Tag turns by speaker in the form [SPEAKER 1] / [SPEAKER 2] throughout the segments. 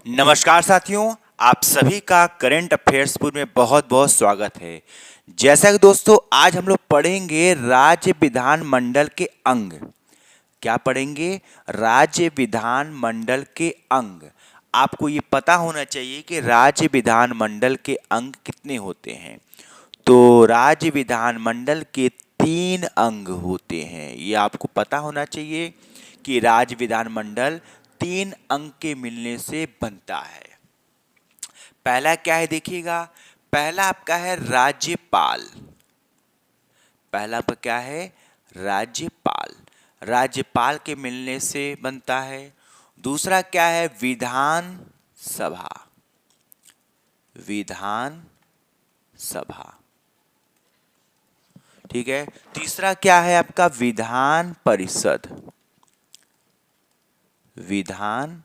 [SPEAKER 1] नमस्कार साथियों, आप सभी का करंट अफेयर्स पूर में बहुत बहुत स्वागत है। जैसा कि दोस्तों आज हम लोग पढ़ेंगे राज्य विधानमंडल के अंग। क्या पढ़ेंगे? राज्य विधानमंडल के अंग। आपको ये पता होना चाहिए कि राज्य विधानमंडल के अंग कितने होते हैं। तो राज्य विधानमंडल के 3 अंग होते हैं। ये आपको पता होना चाहिए कि राज्य विधानमंडल 3 अंग के मिलने से बनता है। पहला क्या है देखिएगा। पहला आपका है राज्यपाल। पहला आपका क्या है? राज्यपाल। राज्यपाल के मिलने से बनता है। दूसरा क्या है? विधान सभा। विधान सभा। ठीक है। तीसरा क्या है आपका? विधान परिषद। विधान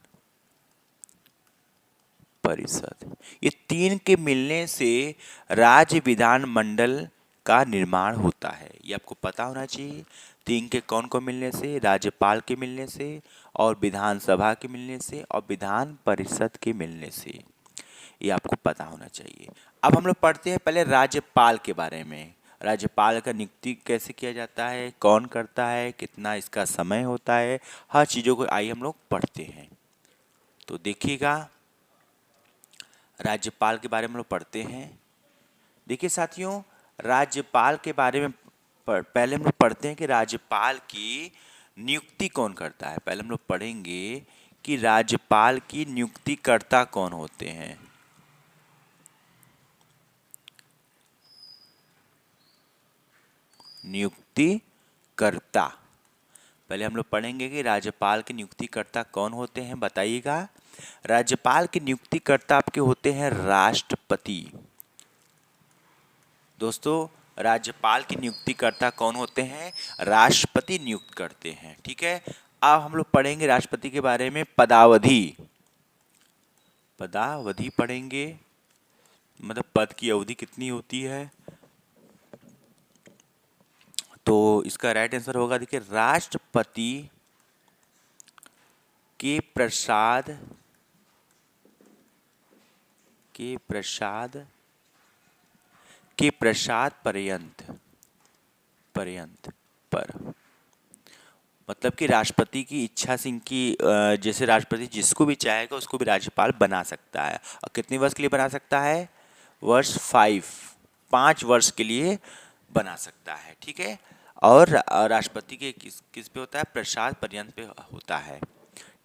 [SPEAKER 1] परिषद। ये 3 के मिलने से राज्य विधानमंडल का निर्माण होता है। ये आपको पता होना चाहिए। 3 के कौन को मिलने से? राज्यपाल के मिलने से, और विधानसभा के मिलने से, और विधान परिषद के मिलने से। ये आपको पता होना चाहिए। अब हम लोग पढ़ते हैं पहले राज्यपाल के बारे में। राज्यपाल का नियुक्ति कैसे किया जाता है, कौन करता है, कितना इसका समय होता है, हर चीज़ों को आइए हम लोग पढ़ते हैं। तो देखिएगा, राज्यपाल के बारे में हम लोग पढ़ते हैं। देखिए साथियों, राज्यपाल के बारे में पहले हम लोग पढ़ते हैं कि राज्यपाल की नियुक्ति कौन करता है। पहले हम लोग पढ़ेंगे कि राज्यपाल की नियुक्तिकर्ता कौन होते हैं। नियुक्तिकर्ता। पहले हम लोग पढ़ेंगे कि राज्यपाल के नियुक्तिकर्ता कौन होते हैं, बताइएगा। राज्यपाल के नियुक्तिकर्ता आपके होते हैं राष्ट्रपति। दोस्तों, राज्यपाल की नियुक्तिकर्ता कौन होते हैं? राष्ट्रपति नियुक्त करते हैं। ठीक है। अब हम लोग पढ़ेंगे राष्ट्रपति के बारे में पदावधि। पदावधि पढ़ेंगे, मतलब पद की अवधि कितनी होती है। तो इसका राइट आंसर होगा, देखिए, राष्ट्रपति के प्रसाद पर्यंत पर। मतलब कि राष्ट्रपति की इच्छा से इनकी जैसे राष्ट्रपति जिसको भी चाहेगा उसको भी राज्यपाल बना सकता है। और कितने वर्ष के लिए बना सकता है? वर्ष 5 वर्ष के लिए बना सकता है। ठीक है। और राष्ट्रपति के किस पे होता है? प्रसाद पर्यंत पे होता है।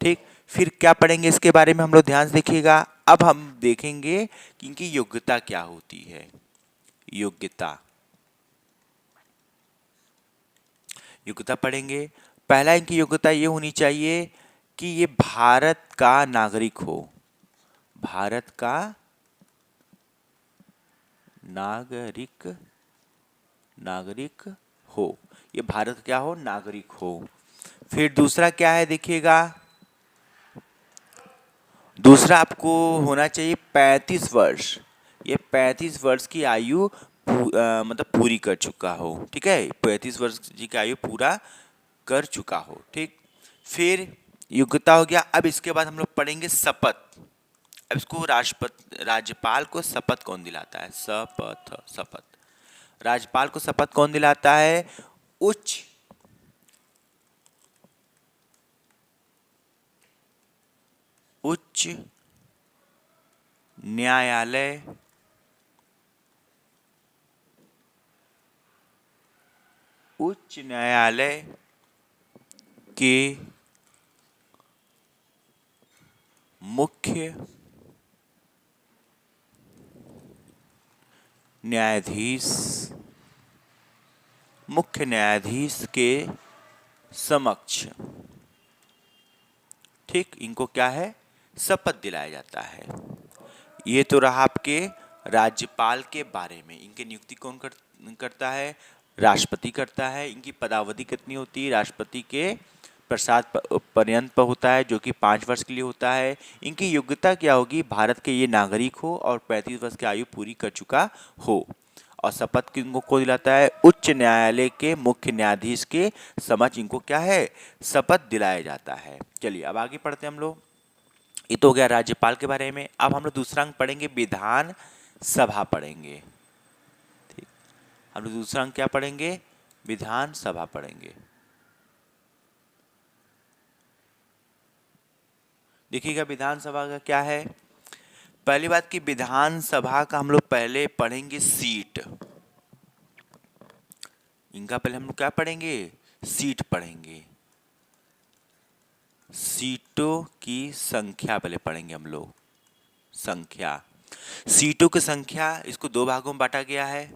[SPEAKER 1] ठीक। फिर क्या पढ़ेंगे इसके बारे में हम लोग, ध्यान से देखिएगा। अब हम देखेंगे कि इनकी योग्यता क्या होती है। योग्यता पढ़ेंगे। पहला इनकी योग्यता ये होनी चाहिए कि ये भारत का नागरिक हो। भारत का नागरिक हो। ये भारत क्या हो? नागरिक हो। फिर दूसरा क्या है देखिएगा। दूसरा आपको होना चाहिए 35 वर्ष। ये 35 वर्ष की आयु मतलब पूरी कर चुका हो। ठीक है। 35 वर्ष की आयु पूरा कर चुका हो। ठीक। फिर योग्यता हो गया। अब इसके बाद हम लोग पढ़ेंगे शपथ। अब इसको राज्यपाल को शपथ कौन दिलाता है? शपथ। राज्यपाल को शपथ कौन दिलाता है? उच्च उच्च न्यायालय उच्च न्यायालय के मुख्य न्यायाधीश के समक्ष, ठीक, इनको क्या है? शपथ दिलाया जाता है। ये तो रहा आपके राज्यपाल के बारे में। इनकी नियुक्ति कौन करता है? राष्ट्रपति करता है। इनकी पदावधि कितनी होती है? राष्ट्रपति के प्रसाद पर्यंत पर होता है, जो कि 5 वर्ष के लिए होता है। इनकी योग्यता क्या होगी? भारत के ये नागरिक हो और 35 वर्ष की आयु पूरी कर चुका हो। और शपथ किनको को दिलाता है? उच्च न्यायालय के मुख्य न्यायाधीश के समक्ष इनको क्या है? शपथ दिलाया जाता है। चलिए अब आगे पढ़ते हैं हम लोग। ये तो हो गया राज्यपाल के बारे में। अब हम लोग दूसरा अंक पढ़ेंगे, विधान सभा पढ़ेंगे। ठीक, हम लोग दूसरा अंक क्या पढ़ेंगे, विधान सभा पढ़ेंगे। देखिएगा विधानसभा का क्या है। पहली बात कि विधानसभा का हम लोग पहले पढ़ेंगे सीट। इनका पहले हम लोग क्या पढ़ेंगे, सीट पढ़ेंगे। सीटों की संख्या पहले पढ़ेंगे हम लोग, संख्या, सीटों की संख्या, इसको दो भागों में बांटा गया है।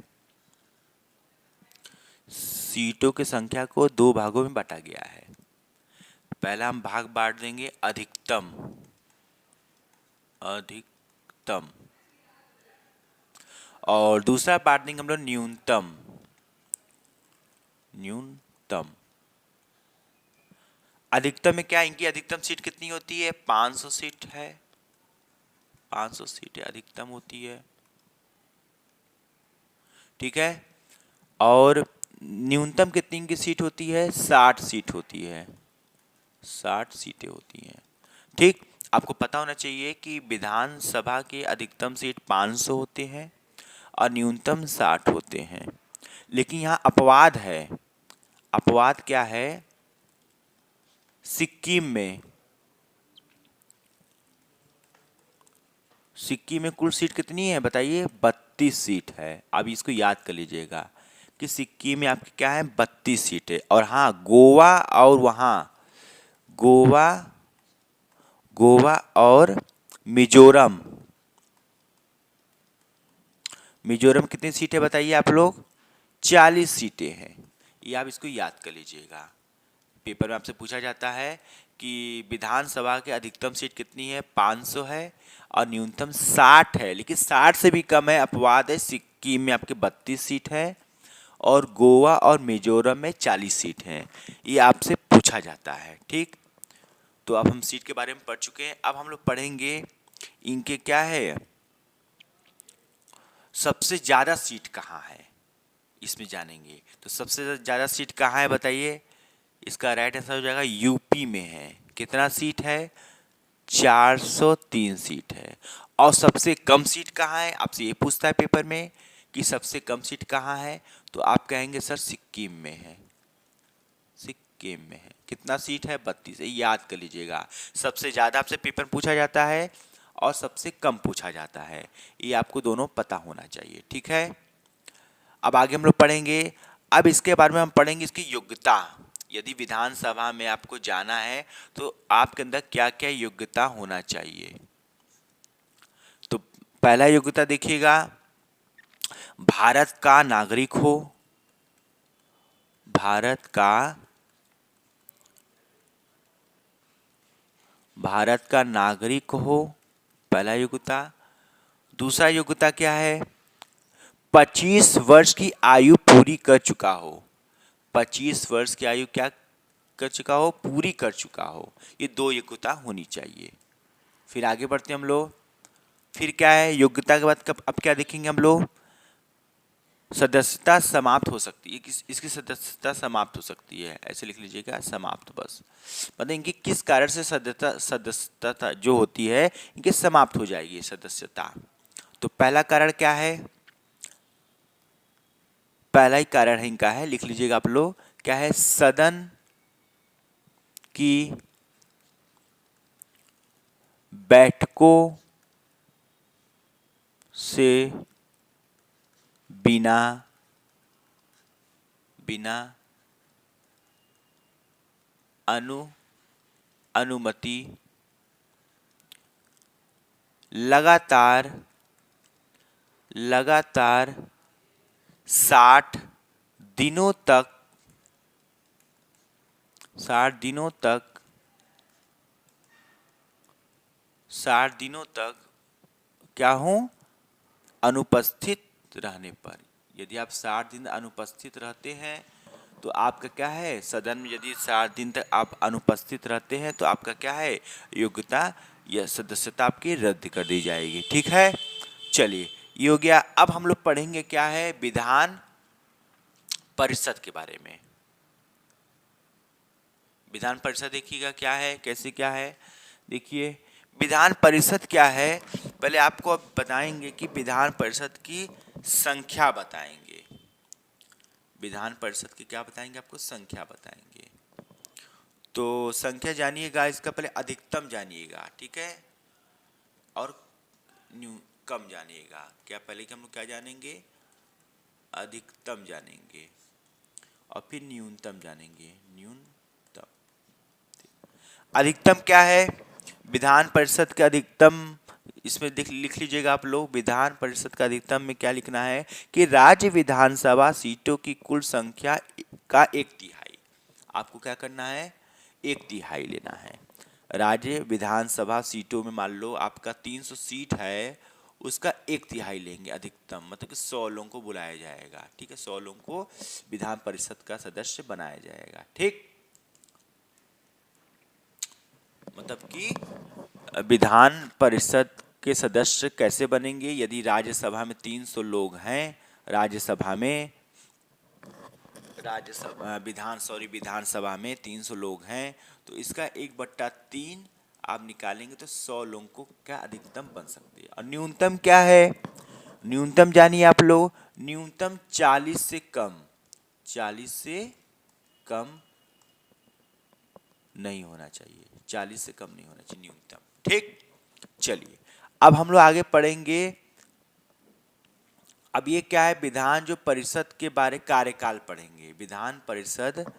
[SPEAKER 1] सीटों की संख्या को दो भागों में बांटा गया है। पहला हम भाग बांट देंगे अधिकतम, अधिकतम, और दूसरा बांट देंगे हम लोग न्यूनतम, न्यूनतम। अधिकतम में क्या, इनकी अधिकतम सीट कितनी होती है, 500 सीट है, 500 सीटें अधिकतम होती है। ठीक है, और न्यूनतम कितनी की सीट होती है, 60 सीट होती है, 60 सीटें होती हैं। ठीक, आपको पता होना चाहिए कि विधानसभा के अधिकतम सीट 500 होते हैं और न्यूनतम 60 होते हैं। लेकिन यहाँ अपवाद है। अपवाद क्या है, सिक्किम में, सिक्किम में कुल सीट कितनी है बताइए, 32 सीट है। अब इसको याद कर लीजिएगा कि सिक्किम में आपकी क्या है, 32 सीटें। और हाँ, गोवा और वहाँ गोवा, गोवा और मिजोरम, मिजोरम कितनी सीटें बताइए आप लोग, 40 सीटें हैं। ये आप इसको याद कर लीजिएगा। पेपर में आपसे पूछा जाता है कि विधानसभा के अधिकतम सीट कितनी है, 500 है और न्यूनतम 60 है, लेकिन 60 से भी कम है। अपवाद है, सिक्किम में आपके 32 सीट है और गोवा और मिजोरम में 40 सीट हैं। ये आपसे पूछा जाता है। ठीक, तो अब हम सीट के बारे में पढ़ चुके हैं। अब हम लोग पढ़ेंगे इनके क्या है, सबसे ज़्यादा सीट कहाँ है, इसमें जानेंगे। तो सबसे ज़्यादा सीट कहाँ है बताइए, इसका राइट आंसर हो जाएगा यूपी में है। कितना सीट है, 403 सीट है। और सबसे कम सीट कहाँ है, आपसे ये पूछता है पेपर में कि सबसे कम सीट कहाँ है, तो आप कहेंगे सर सिक्किम में है, सिक्किम में है। कितना सीट है, 32। याद कर लीजिएगा, सबसे ज़्यादा आपसे पेपर पूछा जाता है और सबसे कम पूछा जाता है, ये आपको दोनों पता होना चाहिए। ठीक है, अब आगे हम लोग पढ़ेंगे। अब इसके बारे में हम पढ़ेंगे इसकी योग्यता। यदि विधानसभा में आपको जाना है तो आपके अंदर क्या क्या योग्यता होना चाहिए। तो पहला योग्यता देखिएगा, भारत का नागरिक हो, भारत का नागरिक हो, पहला योग्यता। दूसरा योग्यता क्या है, 25 वर्ष की आयु पूरी कर चुका हो, 25 वर्ष की आयु क्या कर चुका हो, पूरी कर चुका हो। ये दो योग्यता होनी चाहिए। फिर आगे बढ़ते हैं हम लोग। फिर क्या है योग्यता के बाद, कब अब क्या देखेंगे हम लोग, सदस्यता समाप्त हो सकती है, इसकी सदस्यता समाप्त हो सकती है, ऐसे लिख लीजिएगा, समाप्त। बस मतलब इनकी किस कारण से सदस्यता जो होती है इनकी समाप्त हो जाएगी सदस्यता। तो पहला कारण क्या है, पहला ही कारण है इनका है, लिख लीजिएगा आप लोग, क्या है, सदन की बैठकों से बिना अनुमति लगातार 60 दिनों तक 60 दिनों तक क्या हूं, अनुपस्थित रहने पर। यदि आप 60 दिन अनुपस्थित रहते हैं तो आपका क्या है, सदन में यदि 60 दिन तक आप अनुपस्थित रहते हैं तो आपका क्या है, योग्यता या सदस्यता आपकी रद्द कर दी जाएगी। ठीक है, चलिए ये हो गया। अब हम लोग पढ़ेंगे क्या है, विधान परिषद के बारे में। विधान परिषद देखिएगा क्या है, कैसे क्या है। देखिए विधान परिषद क्या है, पहले आपको अब बताएंगे कि विधान परिषद की संख्या बताएंगे। विधान परिषद की क्या बताएंगे, आपको संख्या बताएंगे। तो संख्या जानिएगा, इसका पहले अधिकतम जानिएगा, ठीक है, और कम जानिएगा। क्या पहले कि हम लोग क्या जानेंगे, अधिकतम जानेंगे और फिर न्यूनतम जानेंगे। न्यूनतम, अधिकतम क्या है, विधान परिषद का अधिकतम, इसमें लिख लीजिएगा आप लोग। विधान परिषद का अधिकतम में क्या लिखना है कि राज्य विधानसभा सीटों की कुल संख्या का 1/3। आपको क्या करना है, 1/3 लेना है। राज्य विधानसभा सीटों में मान लो आपका 300 सीट है, उसका 1/3 लेंगे अधिकतम, मतलब कि 100 लोगों को बुलाया जाएगा, ठीक है, 100 लोगों को विधान परिषद का सदस्य बनाया जाएगा, ठीक। मतलब कि विधान परिषद के सदस्य कैसे बनेंगे, यदि राज्यसभा में 300 लोग हैं, राज्यसभा में विधानसभा में 300 लोग हैं, तो इसका 1/3 आप निकालेंगे तो 100 लोगों को क्या अधिकतम बन सकती है। और न्यूनतम क्या है, न्यूनतम जानिए आप लोग, न्यूनतम 40 से कम, 40 से कम नहीं होना चाहिए, 40 से कम नहीं होना चाहिए न्यूनतम, ठीक। चलिए अब हम लोग आगे पढ़ेंगे। अब ये क्या है, विधान जो परिषद के बारे कार्यकाल पढ़ेंगे। विधान परिषद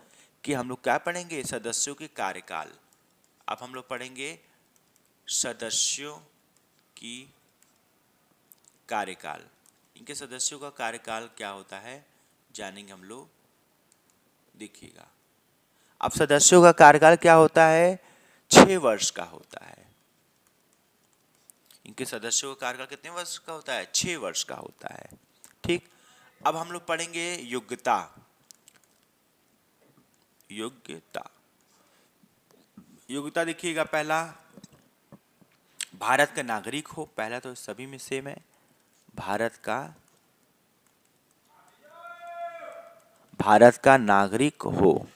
[SPEAKER 1] की हम लोग क्या पढ़ेंगे, सदस्यों के कार्यकाल। अब हम लोग पढ़ेंगे सदस्यों की कार्यकाल। इनके सदस्यों का कार्यकाल क्या होता है जानेंगे हम लोग, देखिएगा। अब सदस्यों का कार्यकाल क्या होता है, 6 वर्ष का होता है। इनके सदस्यों का कार्यकाल कितने वर्ष का होता है, 6 वर्ष का होता है, ठीक। अब हम लोग पढ़ेंगे योग्यता। योग्यता, योग्यता देखिएगा, पहला भारत का नागरिक हो, पहला तो सभी में सेम है, भारत का नागरिक हो।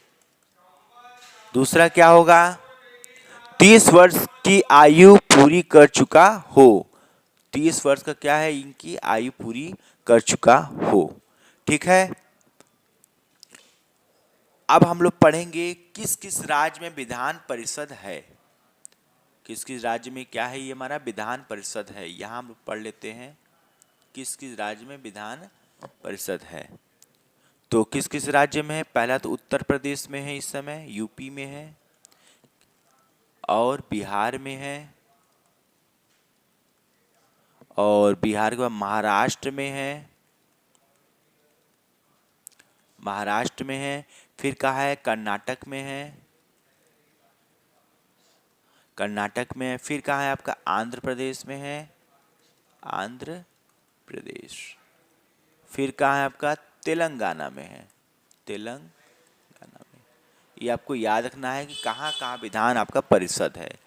[SPEAKER 1] दूसरा क्या होगा, 30 वर्ष की आयु पूरी कर चुका हो। 30 वर्ष का क्या है, इनकी आयु पूरी कर चुका हो, ठीक है। अब हम लोग पढ़ेंगे किस किस राज्य में विधान परिषद है। किस किस राज्य में क्या है, ये हमारा विधान परिषद है। यहाँ हम लोग पढ़ लेते हैं किस किस राज्य में विधान परिषद है। तो किस किस राज्य में है, पहला तो उत्तर प्रदेश में है, इस समय यूपी में है, और बिहार में है, और बिहार के बाद महाराष्ट्र में है, फिर कहा है कर्नाटक में है, फिर कहा है आपका आंध्र प्रदेश में है, फिर कहा है आपका तेलंगाना में है, ये आपको याद रखना है कि कहाँ कहाँ विधान आपका परिषद है।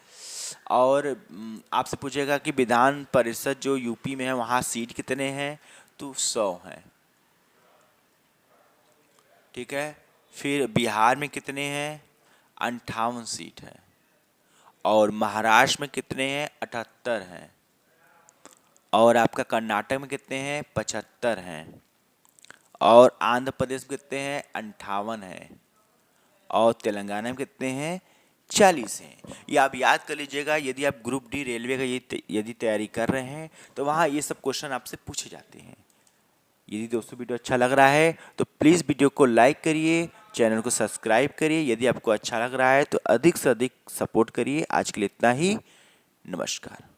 [SPEAKER 1] और आपसे पूछेगा कि विधान परिषद जो यूपी में है वहाँ सीट कितने हैं, तो 100 हैं, ठीक है। फिर बिहार में कितने हैं, 58 सीट है, और महाराष्ट्र में कितने हैं, 78 हैं, और आपका कर्नाटक में कितने हैं, 75 हैं, और आंध्र प्रदेश में कितने हैं, 58 हैं, और तेलंगाना में कितने हैं, 40 हैं। ये आप याद कर लीजिएगा, यदि आप ग्रुप डी रेलवे का यदि तैयारी कर रहे हैं तो वहाँ ये सब क्वेश्चन आपसे पूछे जाते हैं। यदि दोस्तों वीडियो अच्छा लग रहा है तो प्लीज़ वीडियो को लाइक करिए, चैनल को सब्सक्राइब करिए। यदि आपको अच्छा लग रहा है तो अधिक से अधिक सपोर्ट करिए। आज के लिए इतना ही, नमस्कार।